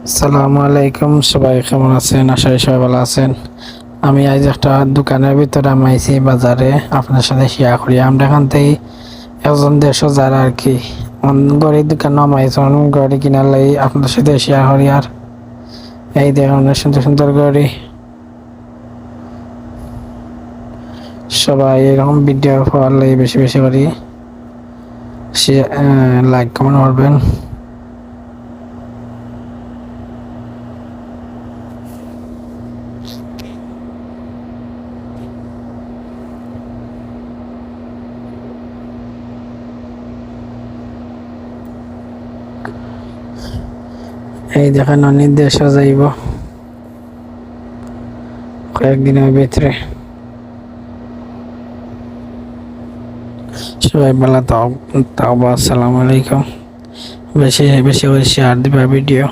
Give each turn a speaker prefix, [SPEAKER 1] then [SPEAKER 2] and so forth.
[SPEAKER 1] আসসালামু আলাইকুম, সবাই কেমন আছেন? আশা করি সবাই ভালো আছেন। আমি আজ একটা দোকানের ভিতরে আইছি বাজারে, আপনার সাথে শেয়ার করি। আমরা এখান থেকে একজন 150 আর কি গড়ি দোকান নামাইছি, গড়ি কিনার লাগি আপনার সাথে শেয়ার করি। আর এই দেখুন অনেক সুন্দর সুন্দর গড়ি। সবাই এরকম ভিডিও পাওয়ার লাগি বেশি বেশি করি লাইক কমেন্ট করবেন। এই দেখেন অনেক দেশ যাইব কয়েকদিনের ভিতরে। সবাই ভালো তাও আসসালামু আলাইকুম। বেশি বেশি করে শেয়ার দিবা ভিডিও।